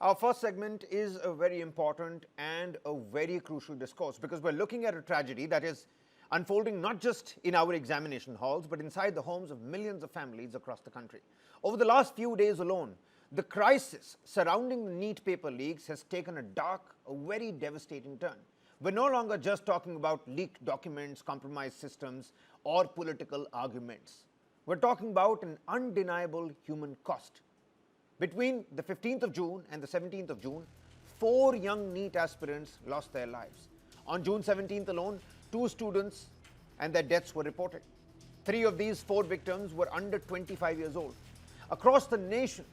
Our first segment is a very important and a very crucial discourse because we're looking at a tragedy that is unfolding not just in our examination halls but inside the homes of millions of families across the country. Over the last few days alone, the crisis surrounding the NEET paper leaks has taken a dark, a very devastating turn. We're no longer just talking about leaked documents, compromised systems, or political arguments. We're talking about an undeniable human cost. Between the 15th of June and the 17th of June, 4 young NEET aspirants lost their lives. On June 17th alone, 2 students and their deaths were reported. 3 of these 4 victims were under 25 years old. Across the nation,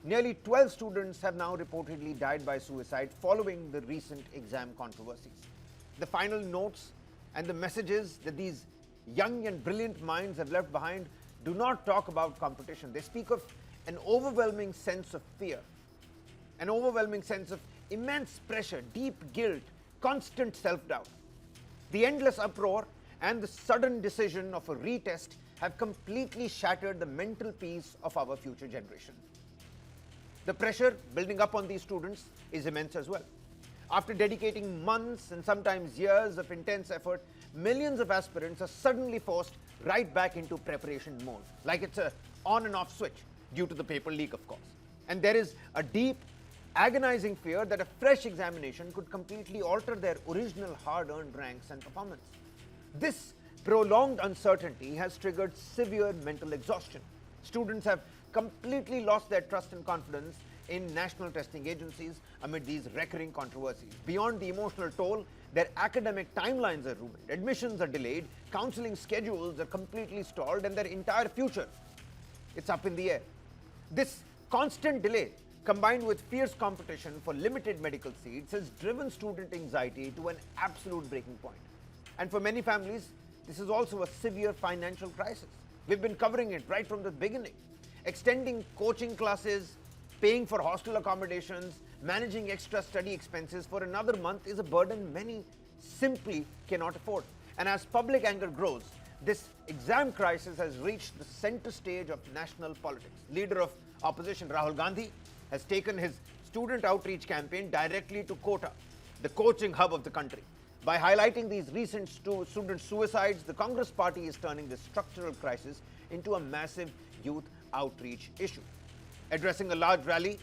nearly 12 students have now reportedly died by suicide following the recent exam controversies. The final notes and the messages that these young and brilliant minds have left behind do not talk about competition. They speak of an overwhelming sense of fear, an overwhelming sense of immense pressure, deep guilt, constant self-doubt. The endless uproar and the sudden decision of a retest have completely shattered the mental peace of our future generation. The pressure building up on these students is immense as well. After dedicating months and sometimes years of intense effort, millions of aspirants are suddenly forced right back into preparation mode, like it's a on and off switch due to the paper leak, of course. And there is a deep, agonizing fear that a fresh examination could completely alter their original hard-earned ranks and performance. This prolonged uncertainty has triggered severe mental exhaustion. Students have completely lost their trust and confidence in national testing agencies amid these recurring controversies. Beyond the emotional toll, their academic timelines are ruined, admissions are delayed, counseling schedules are completely stalled, and their entire future, it's up in the air. This constant delay, combined with fierce competition for limited medical seats, has driven student anxiety to an absolute breaking point. And for many families, this is also a severe financial crisis. We've been covering it right from the beginning. Extending coaching classes, paying for hostel accommodations, managing extra study expenses for another month is a burden many simply cannot afford. And as public anger grows, this exam crisis has reached the center stage of national politics. Leader of opposition Rahul Gandhi has taken his student outreach campaign directly to Kota, the coaching hub of the country. By highlighting these recent student suicides, the Congress party is turning this structural crisis into a massive youth outreach issue. Addressing a large rally,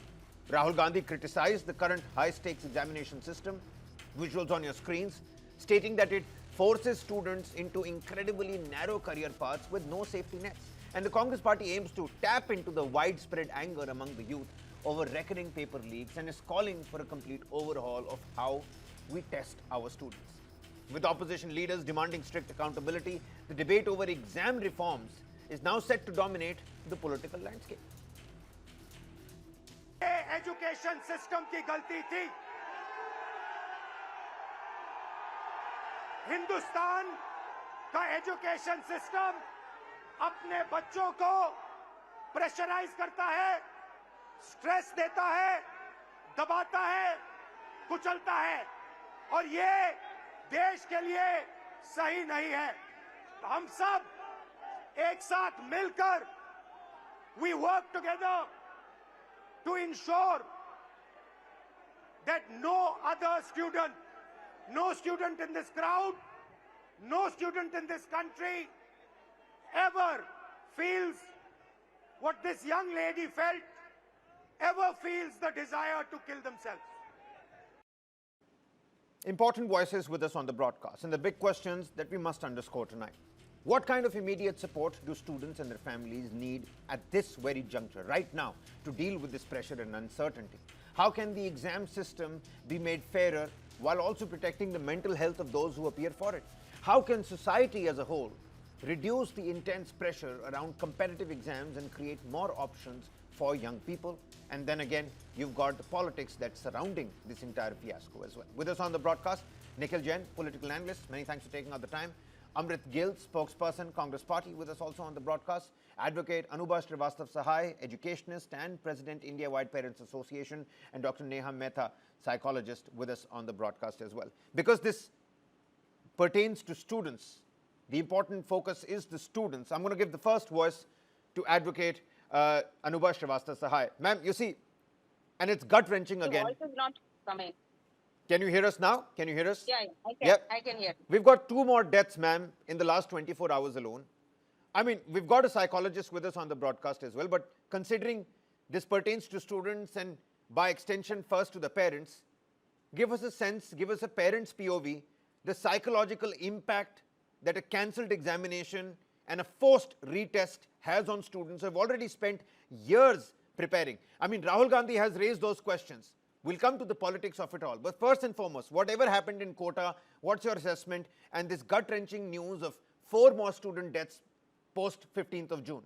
Rahul Gandhi criticized the current high-stakes examination system, visuals on your screens, stating that it forces students into incredibly narrow career paths with no safety nets. And the Congress party aims to tap into the widespread anger among the youth over recurring paper leaks and is calling for a complete overhaul of how we test our students. With opposition leaders demanding strict accountability, the debate over exam reforms is now set to dominate the political landscape. Education system की गलती थी। हिंदुस्तान का education system अपने बच्चों को pressurise करता है, stress देता है, दबाता है, कुचलता है और ये देश के लिए सही नहीं है। हम सब एक साथ मिलकर we work together to ensure that no other student, no student in this crowd, no student in this country ever feels what this young lady felt, ever feels the desire to kill themselves. Important voices with us on the broadcast and the big questions that we must underscore tonight. What kind of immediate support do students and their families need at this very juncture, right now, to deal with this pressure and uncertainty? How can the exam system be made fairer while also protecting the mental health of those who appear for it? How can society as a whole reduce the intense pressure around competitive exams and create more options for young people? And then again, you've got the politics that's surrounding this entire fiasco as well. With us on the broadcast, Nikhil Jain, political analyst. Many thanks for taking out the time. Amrit Gill, spokesperson, Congress Party, with us also on the broadcast. Advocate Anubha Srivastav Sahai, educationist and President, India-Wide Parents Association, and Dr. Neha Mehta, psychologist, with us on the broadcast as well. Because this pertains to students, the important focus is the students. I'm going to give the first voice to Advocate Anubha Srivastav Sahai. Ma'am, you see, And it's gut-wrenching Your again. voice is not coming. Can you hear us now? Can you hear us? Yeah, I can. Yep. I can hear. We've got 2 more deaths, ma'am, in the last 24 hours alone. I mean, we've got a psychologist with us on the broadcast as well, but considering this pertains to students and by extension first to the parents, give us a sense, give us a parent's POV, the psychological impact that a cancelled examination and a forced retest has on students who have already spent years preparing. I mean, Rahul Gandhi has raised those questions. We'll come to the politics of it all. But first and foremost, whatever happened in Kota, what's your assessment? And this gut-wrenching news of 4 more student deaths post 15th of June.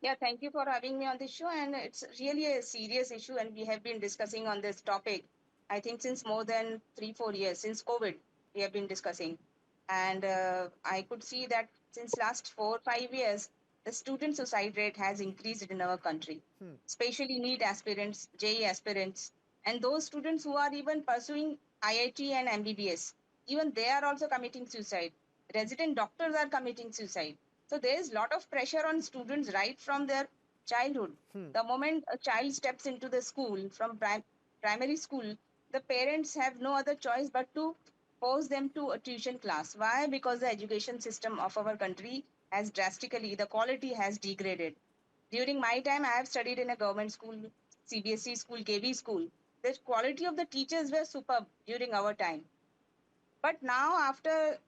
Yeah, thank you for having me on this show. And it's really a serious issue, and we have been discussing on this topic, I think, since more than 3-4 years, since COVID, we have been discussing. And I could see that since last 4-5 years, the student suicide rate has increased in our country, especially NEET aspirants, JE aspirants, and those students who are even pursuing IIT and MBBS. Even they are also committing suicide. Resident doctors are committing suicide. So there is a lot of pressure on students right from their childhood. The moment a child steps into the school from primary school, the parents have no other choice but to force them to a tuition class. Why? Because the education system of our country has drastically, the quality has degraded. During my time, I have studied in a government school, CBSE school, KB school. The quality of the teachers were superb during our time. But now, after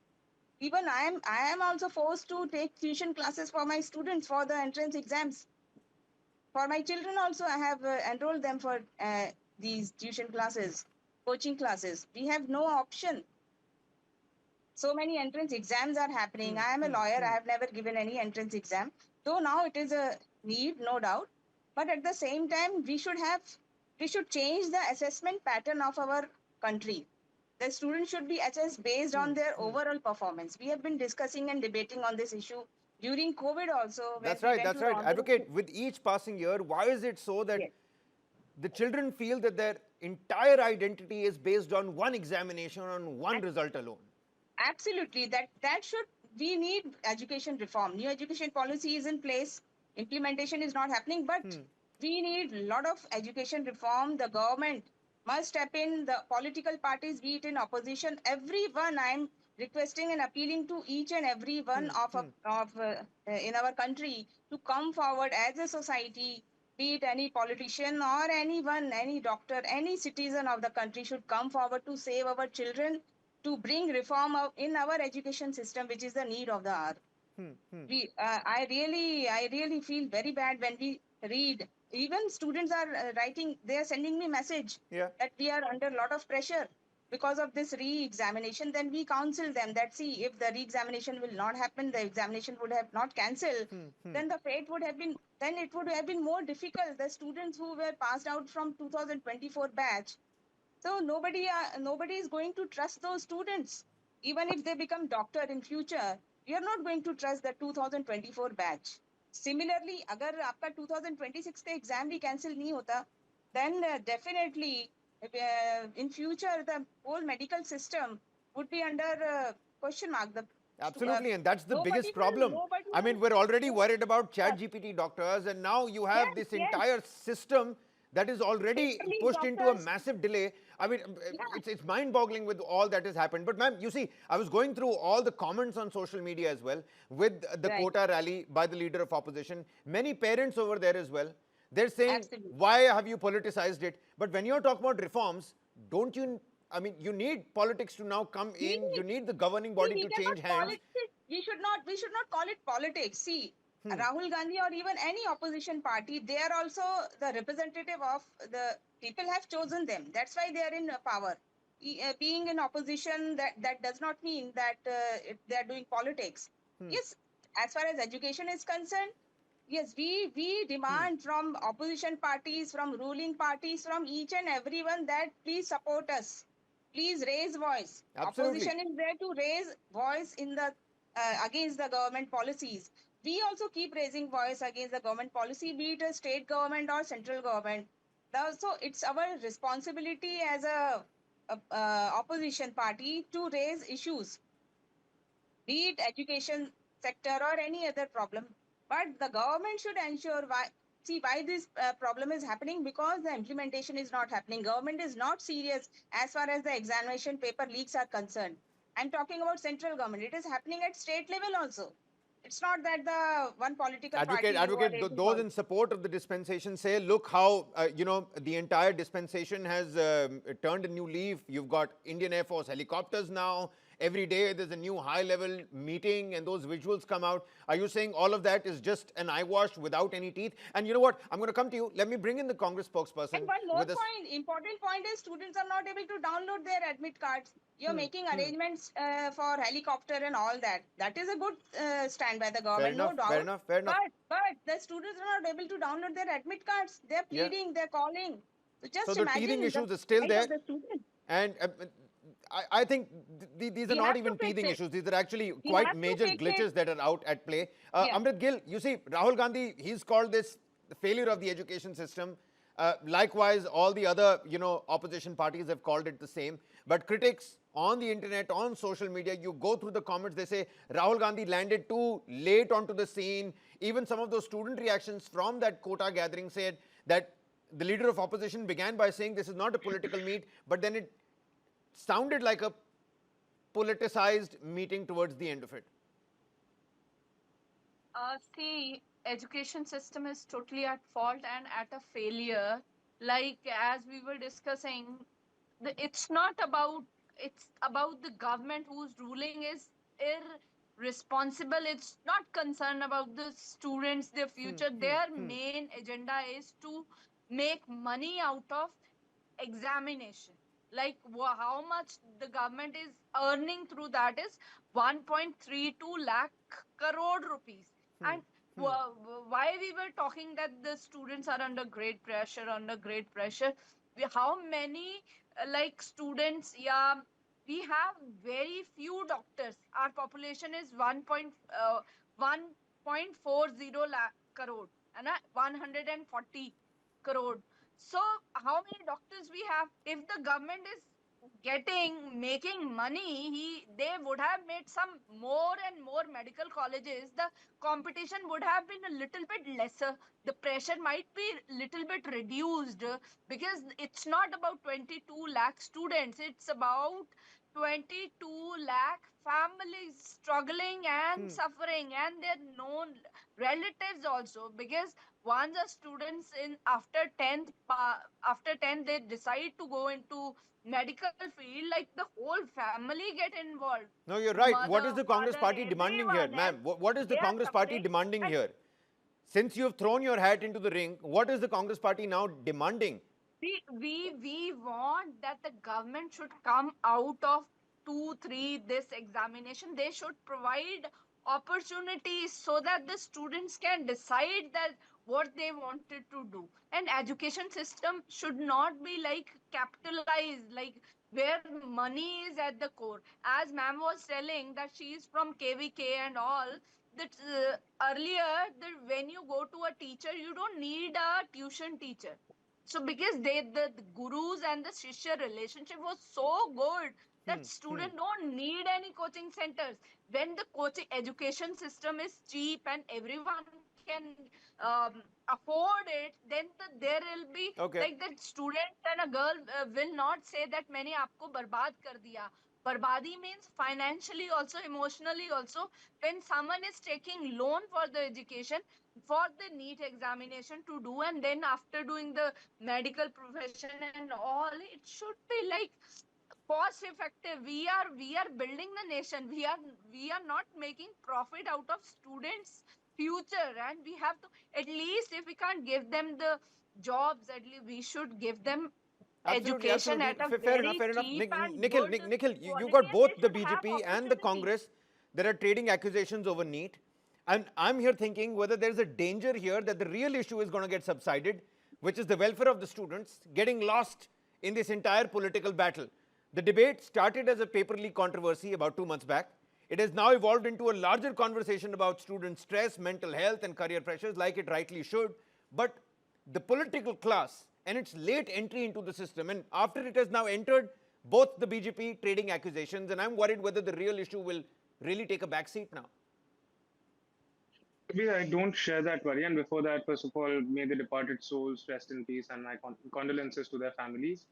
even I am also forced to take tuition classes for my students for the entrance exams. For my children also, I have enrolled them for these tuition classes, coaching classes. We have no option. So many entrance exams are happening. I am a lawyer. I have never given any entrance exam. Though now it is a need, no doubt. But at the same time, we should change the assessment pattern of our country. The students should be assessed based on their overall performance. We have been discussing and debating on this issue during COVID also, where That's we right, went that's to the right. honorable. Advocate, with each passing year, why is it so that Yes. the children feel that their entire identity is based on one examination, on one result alone? Absolutely. That should, we need education reform. New education policy is in place. Implementation is not happening, but we need a lot of education reform. The government must step in, the political parties, be it in opposition, everyone. I'm requesting and appealing to each and every one in our country to come forward as a society, be it any politician or anyone, any doctor, any citizen of the country should come forward to save our children, to bring reform in our education system, which is the need of the hour. I really feel very bad when we read. Even students are writing, they are sending me message Yeah. that we are under a lot of pressure because of this re-examination. Then we counsel them that, see, if the re-examination will not happen, the examination would have not cancelled, then the fate would have been, then it would have been more difficult. The students who were passed out from 2024 batch, so nobody is going to trust those students. Even if they become doctor in future, we are not going to trust the 2024 batch. Similarly, अगर आपका 2026 का exam भी cancel नहीं होता, then definitely in future the whole medical system would be under question mark. Absolutely, and that's the Nobody biggest problem. nobody I mean, we're already will. worried about chat GPT doctors, and now you have Yes, this yes. entire system that is already Paperless pushed into a doctors. massive delay. I mean, Yeah. it's mind-boggling with all that has happened. But ma'am, you see, I was going through all the comments on social media as well with the Right. Kota rally by the leader of opposition. Many parents over there as well. They're saying, Absolutely. why have you politicized it? But when you're talking about reforms, don't you, I mean, you need politics to now come in. You need the governing body See, to we cannot change call hands. it. We should not call it politics. See, Rahul Gandhi or even any opposition party, they are also the representative of the people have chosen them. That's why they are in power. Being in opposition, that does not mean that they are doing politics. Yes, as far as education is concerned, yes, we demand from opposition parties, from ruling parties, from each and everyone that please support us. Please raise voice. Absolutely. Opposition is there to raise voice in the against the government policies. We also keep raising voice against the government policy, be it a state government or central government. So it's our responsibility as a opposition party to raise issues, be it education sector or any other problem. But the government should ensure why. see why this problem is happening, because the implementation is not happening. Government is not serious as far as the examination paper leaks are concerned. I'm talking about central government. It is happening at state level also. It's not that the one political party who are Those in support of the dispensation say, look how, the entire dispensation has turned a new leaf. You've got Indian Air Force helicopters now. Every day there's a new high-level meeting and those visuals come out. Are you saying all of that is just an eyewash without any teeth? And you know what? I'm going to come to you. Let me bring in the Congress spokesperson. And one more point, important point is students are not able to download their admit cards. You're making arrangements for helicopter and all that. That is a good stand by the government, no doubt. Fair enough. But the students are not able to download their admit cards. They're pleading, they're calling. So just the teething issues are still there. And I think these are not even teething issues. These are actually quite major glitches that are out at play. Amrit Gill, you see, Rahul Gandhi, he's called this the failure of the education system. Likewise, all the other, opposition parties have called it the same. But critics on the internet, on social media, you go through the comments, they say Rahul Gandhi landed too late onto the scene. Even some of those student reactions from that Kota gathering said that the leader of opposition began by saying this is not a political meet, but then it sounded like a politicized meeting towards the end of it. See, education system is totally at fault and at a failure. Like as we were discussing, it's about the government whose ruling is irresponsible. It's not concerned about the students, their future. Their main agenda is to make money out of examination. Like how much the government is earning through that is 1.32 lakh crore rupees. And why we were talking that the students are under great pressure, how many students, we have very few doctors. Our population is 1.40 lakh crore and 140 crore. So how many doctors we have? If the government is making money, they would have made some more and more medical colleges. The competition would have been a little bit lesser. The pressure might be little bit reduced, because it's not about 22 lakh students. It's about 22 lakh families struggling and suffering, and their known relatives also, because once the students after 10th they decide to go into medical field, like the whole family get involved. No, you're right. What is the Congress party demanding here, ma'am? What is the Congress party demanding here? Since you've thrown your hat into the ring, what is the Congress party now demanding? We want that the government should come out of 2-3 this examination. They should provide opportunities so that the students can decide that what they wanted to do. And education system should not be like capitalized, like where money is at the core. As ma'am was telling that she is from KVK and all, that earlier that when you go to a teacher, you don't need a tuition teacher. So because the gurus and the shishya relationship was so good that students don't need any coaching centers. When the coaching education system is cheap and everyone can afford it, then there will be like the student and a girl will not say that मैंने आपको बर्बाद कर दिया. Barbadi means financially also, emotionally also. When someone is taking loan for the education, for the NEET examination to do, and then after doing the medical profession and all, it should be like cost effective. We are building the nation. We are not making profit out of students' future, and we have to, at least if we can't give them the jobs, at least we should give them education at a fair very enough. cheap and Nikhil, you got both the BJP and the Congress that are trading accusations over NEET. And I'm here thinking whether there's a danger here that the real issue is going to get subsided, which is the welfare of the students getting lost in this entire political battle. The debate started as a paper leak controversy about 2 months back. It has now evolved into a larger conversation about student stress, mental health and career pressures, like it rightly should. But the political class and its late entry into the system, and after it has now entered, both the BJP trading accusations, and I'm worried whether the real issue will really take a backseat now. I don't share that worry. And before that, first of all, may the departed souls rest in peace and my condolences to their families.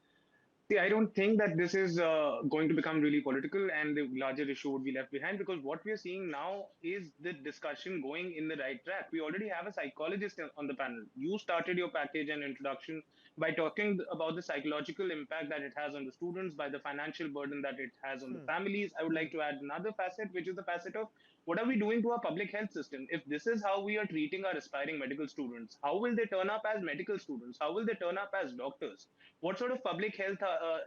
See, I don't think that this is going to become really political and the larger issue would be left behind, because what we are seeing now is the discussion going in the right track. We already have a psychologist on the panel. You started your package and introduction by talking about the psychological impact that it has on the students, by the financial burden that it has on the families. I would like to add another facet, which is the facet of what are we doing to our public health system? If this is how we are treating our aspiring medical students, how will they turn up as medical students? How will they turn up as doctors? What sort of public health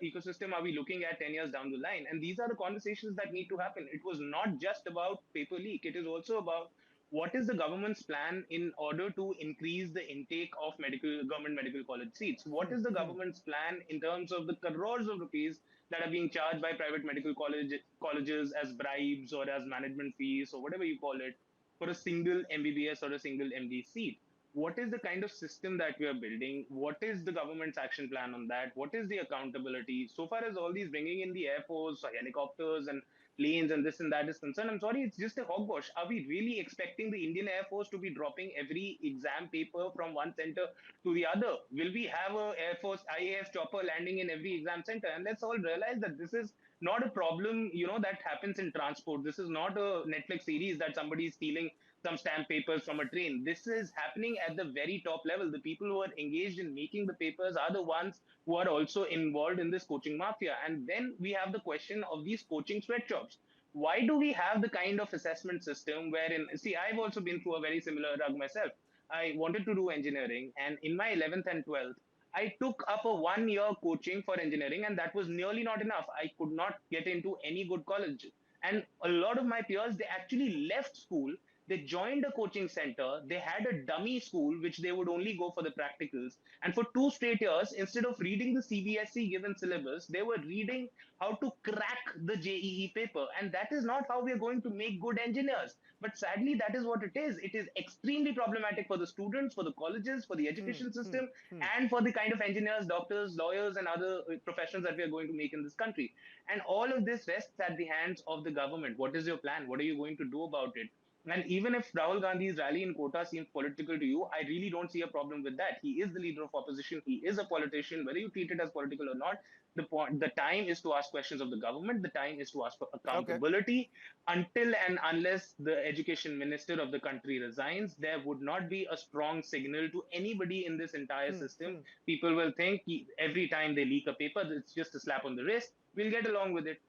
ecosystem are we looking at 10 years down the line? And these are the conversations that need to happen. It was not just about paper leak, it is also about what is the government's plan in order to increase the intake of medical government medical college seats? What is the government's plan in terms of the crores of rupees that are being charged by private medical colleges as bribes or as management fees or whatever you call it for a single MBBS or a single MD seat? What is the kind of system that we are building? What is the government's action plan on that? What is the accountability? So far as all these bringing in the air force, helicopters, and planes and this and that is concerned, I'm sorry, it's just a hogwash. Are we really expecting the Indian Air Force to be dropping every exam paper from one center to the other? Will we have a Air Force IAS chopper landing in every exam center? And let's all realize that this is not a problem, that happens in transport. This is not a Netflix series that somebody is stealing some stamp papers from a train. This is happening at the very top level. The people who are engaged in making the papers are the ones who are also involved in this coaching mafia. And then we have the question of these coaching sweatshops. Why do we have the kind of assessment system wherein, see, I've also been through a very similar rug myself. I wanted to do engineering, and in my 11th and 12th, I took up a 1 year coaching for engineering, and that was nearly not enough. I could not get into any good college. And a lot of my peers, they actually left school, they joined a coaching center, they had a dummy school which they would only go for the practicals, and for 2 straight years, instead of reading the CBSE given syllabus, they were reading how to crack the JEE paper. And that is not how we are going to make good engineers. But sadly, that is what it is. It is extremely problematic for the students, for the colleges, for the education system, and for the kind of engineers, doctors, lawyers, and other professions that we are going to make in this country. And all of this rests at the hands of the government. What is your plan? What are you going to do about it? And even if Rahul Gandhi's rally in Kota seems political to you, I really don't see a problem with that. He is the leader of opposition. He is a politician. Whether you treat it as political or not, the time is to ask questions of the government. The time is to ask for Okay. accountability. Until and unless the education minister of the country resigns, there would not be a strong signal to anybody in this entire system. People will think every time they leak a paper, it's just a slap on the wrist. We'll get along with it.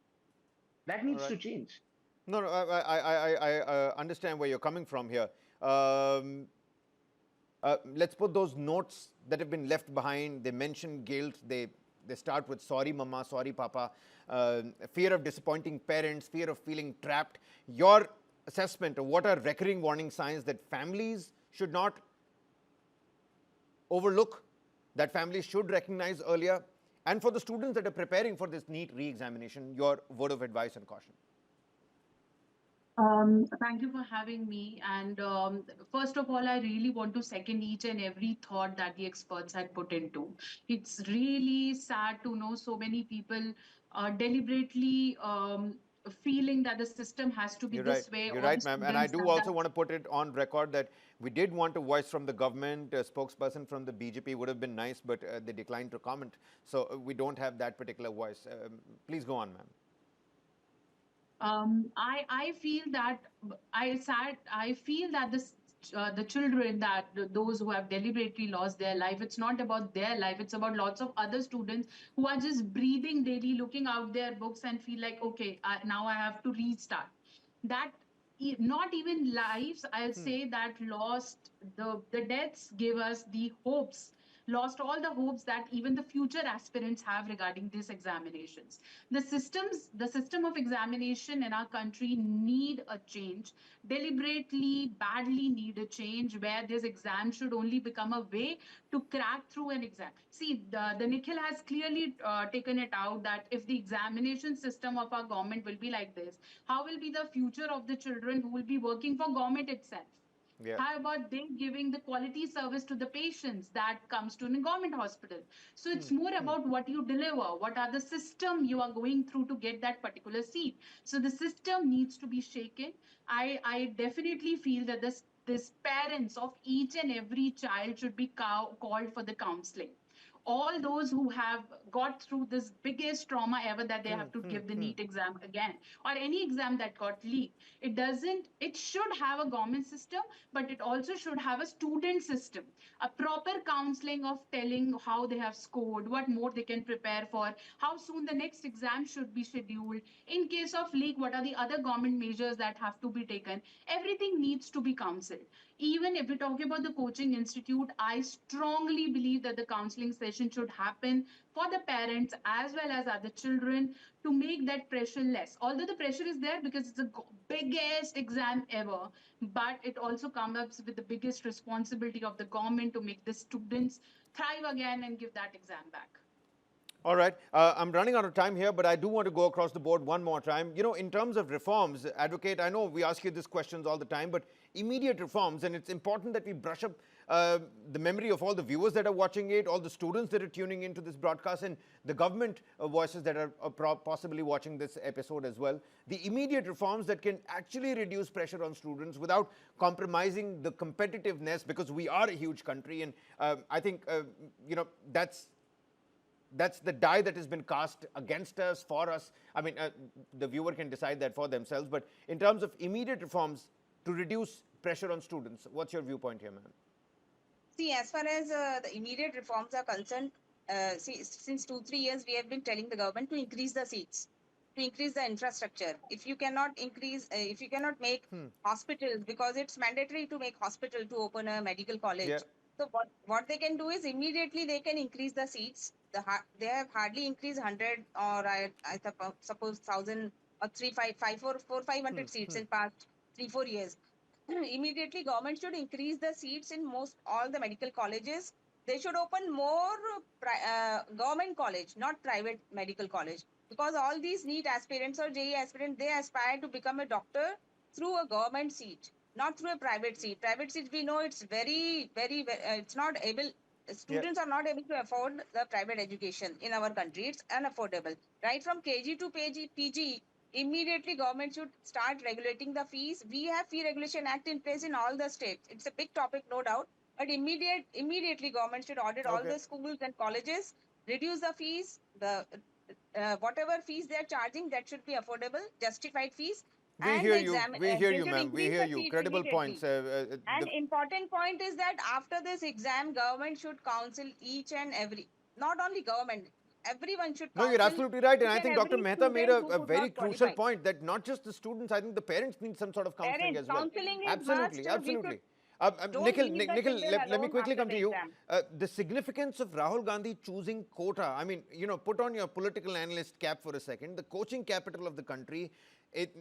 That All needs right. to change. No, no, I understand where you're coming from here. Um, let's put those notes that have been left behind. They mention guilt. They start with sorry, mama, sorry, papa. Fear of disappointing parents, fear of feeling trapped. Your assessment of what are recurring warning signs that families should not overlook, that families should recognize earlier, and for the students that are preparing for this NEET re-examination, your word of advice and caution. Thank you for having me. And first of all, I really want to second each and every thought that the experts had put into. It's really sad to know so many people deliberately feeling that the system has to be You're right. this way, You're or the right, ma'am. And I students do that also want to put it on record that we did want a voice from the government. A spokesperson from the BJP would have been nice, but they declined to comment. So we don't have that particular voice. Please go on, ma'am. I feel that I feel that the children, that those who have deliberately lost their life, it's not about their life, it's about lots of other students who are just breathing daily, looking out their books and feel like, okay, now I have to restart. That not even lives, I'll say, that lost the deaths give us the hopes, lost all the hopes that even the future aspirants have regarding these examinations. The system of examination in our country need a change, deliberately badly need a change, where this exam should only become a way to crack through an exam. See, the Nikhil has clearly taken it out that if the examination system of our government will be like this, how will be the future of the children who will be working for government itself? Yeah. How about they giving the quality service to the patients that comes to a government hospital? So it's more about what you deliver, what are the system you are going through to get that particular seat. So the system needs to be shaken. I definitely feel that this this parents of each and every child should be called for the counseling. All those who have got through this biggest trauma ever, that they have to give the NEET exam again, or any exam that got leaked, it should have a government system, but it also should have a student system, a proper counseling of telling how they have scored, what more they can prepare for, how soon the next exam should be scheduled. In case of leak, what are the other government measures that have to be taken? Everything needs to be counseled. Even if we talk about the coaching institute, I strongly believe that the counseling session should happen for the parents as well as other children, to make that pressure less. Although the pressure is there because it's the biggest exam ever, but it also comes up with the biggest responsibility of the government to make the students thrive again and give that exam back. All right. I'm running out of time here, but I do want to go across the board one more time. You know, in terms of reforms, Advocate, I know we ask you these questions all the time, but immediate reforms, and it's important that we brush up the memory of all the viewers that are watching it, all the students that are tuning into this broadcast, and the government voices that are possibly watching this episode as well. The immediate reforms that can actually reduce pressure on students without compromising the competitiveness, because we are a huge country, and I think, you know, that's the die that has been cast against us, for us. I mean, the viewer can decide that for themselves. But in terms of immediate reforms to reduce pressure on students, what's your viewpoint here, ma'am? See, as far as the immediate reforms are concerned, since 2-3 years, we have been telling the government to increase the seats, to increase the infrastructure. If you cannot increase, if you cannot make hospitals, because it's mandatory to make hospital to open a medical college. Yeah. So what they can do is immediately they can increase the seats. They have hardly increased 100, or I suppose 1,000 or 500 seats in past 3-4 years. Immediately government should increase the seats in most all the medical colleges. They should open more government college, not private medical college, because all these NEET aspirants or JEE aspirants, they aspire to become a doctor through a government seat, not through a private seat. Private seats, we know it's very it's not able, students are not able to afford the private education in our country. It's unaffordable. Right from KG to PG, immediately government should start regulating the fees. We have Fee Regulation Act in place in all the states. It's a big topic, no doubt, but immediately government should audit all the schools and colleges, reduce the fees, the whatever fees they are charging, that should be affordable, justified fees. We hear you, ma'am. We hear you. Credible points. And important point is that after this exam, government should counsel each and every, not only government, everyone should counsel. No, you're absolutely right. And I think Dr. Mehta made a very crucial qualify. point, that not just the students, I think the parents need some sort of counseling as well. Counseling is Absolutely, must, absolutely. don't Nikhil, leave the Nikhil, children let me alone quickly after come to the you. exam. The significance of Rahul Gandhi choosing Kota. I mean, you know, put on your political analyst cap for a second. The coaching capital of the country,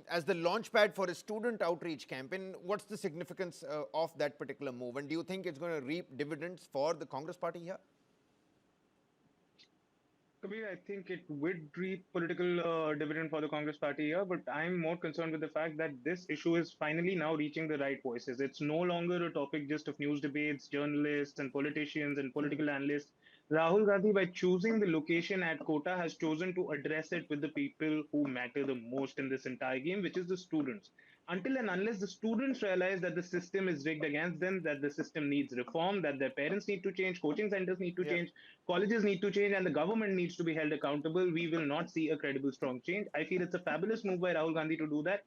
as the launch pad for a student outreach campaign. What's the significance of that particular move? And do you think it's going to reap dividends for the Congress party here? Kabir, I think it would reap political dividend for the Congress party here, but I'm more concerned with the fact that this issue is finally now reaching the right voices. It's no longer a topic just of news debates, journalists and politicians and political analysts. Rahul Gandhi, by choosing the location at Kota, has chosen to address it with the people who matter the most in this entire game, which is the students. Until and unless the students realize that the system is rigged against them, that the system needs reform, that their parents need to change, coaching centers need to change, colleges need to change, and the government needs to be held accountable, we will not see a credible, strong change. I feel it's a fabulous move by Rahul Gandhi to do that,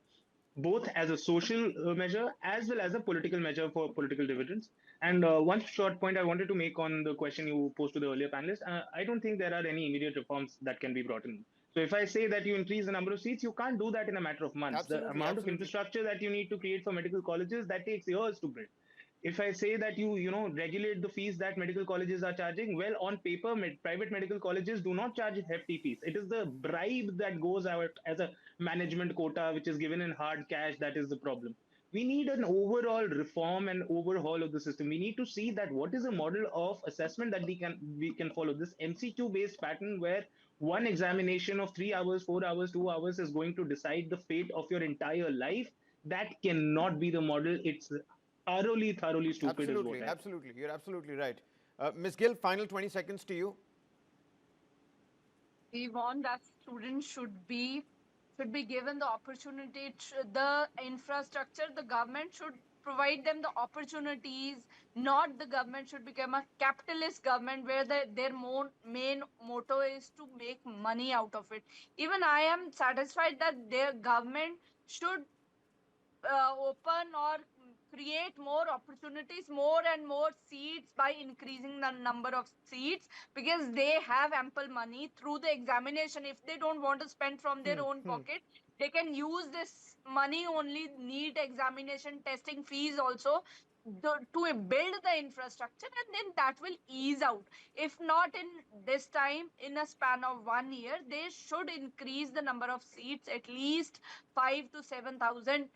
both as a social measure as well as a political measure for political dividends. And one short point I wanted to make on the question you posed to the earlier panelist, I don't think there are any immediate reforms that can be brought in. So if I say that you increase the number of seats, you can't do that in a matter of months. Absolutely, the amount of infrastructure that you need to create for medical colleges, that takes years to build. If I say that you regulate the fees that medical colleges are charging, well, on paper, private medical colleges do not charge hefty fees. It is the bribe that goes out as a management quota, which is given in hard cash, that is the problem. We need an overall reform and overhaul of the system. We need to see that what is a model of assessment that we can follow. This MCQ based pattern where one examination of 3 hours, 4 hours, 2 hours is going to decide the fate of your entire life. That cannot be the model. It's thoroughly stupid. Absolutely, absolutely. You're absolutely right. Ms. Gill, final 20 seconds to you. We want that students should be given the opportunity, the infrastructure. The government should provide them the opportunities. Not the government should become a capitalist government where their main motto is to make money out of it. Even I am satisfied that their government should open or create more opportunities, more and more seats by increasing the number of seats, because they have ample money through the examination. If they don't want to spend from their own pocket, they can use this money only, NEET examination testing fees also, to build the infrastructure, and then that will ease out. If not in this time, in a span of 1 year, they should increase the number of seats at least 5 to 7,000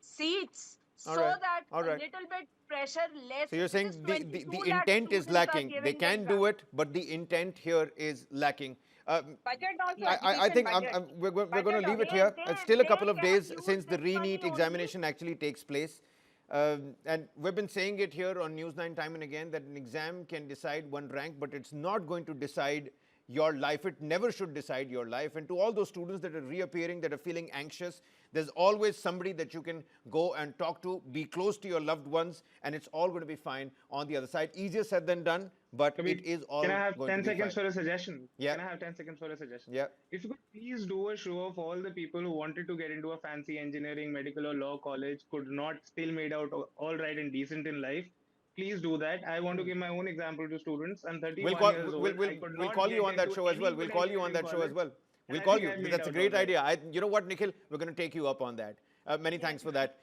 seats, All so right. that All a right. little bit pressure less, So you're because saying the 22 lakh intent is students are lacking. They giving the can exam. do it, but the intent here is lacking. Budget also, I education think budget. we're going to Budget leave it also. here. It's still a They couple of can days use since the this money re-NEET only. examination actually takes place. And we've been saying it here on News 9 time and again that an exam can decide one rank, but it's not going to decide your life. It never should decide your life. And to all those students that are reappearing, that are feeling anxious, there's always somebody that you can go and talk to, be close to your loved ones, and it's all going to be fine on the other side. Easier said than done, but Kabir, it is all can I have going 10 to be seconds fine. for a suggestion? Yeah. Can I have 10 seconds for a suggestion? Yeah. If you could please do a show of all the people who wanted to get into a fancy engineering, medical, or law college, could not, still made out all right and decent in life. Please do that. I want to give my own example to students. I'm 31 years old. I could We'll not call get you on that into show as any well. We'll good call you on engineering that show as college, well. and We'll I call think you. I've made That's a out great all right. idea. You know what, Nikhil? We're going to take you up on that. Many thanks for that.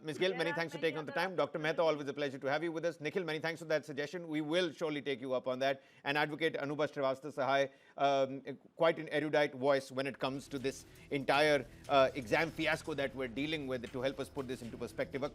Ms. Gill, many thanks for taking on the time. Dr. Mehta, always a pleasure to have you with us. Nikhil, many thanks for that suggestion. We will surely take you up on that. And Advocate Anubha Srivastava Sahai, quite an erudite voice when it comes to this entire exam fiasco that we're dealing with, to help us put this into perspective.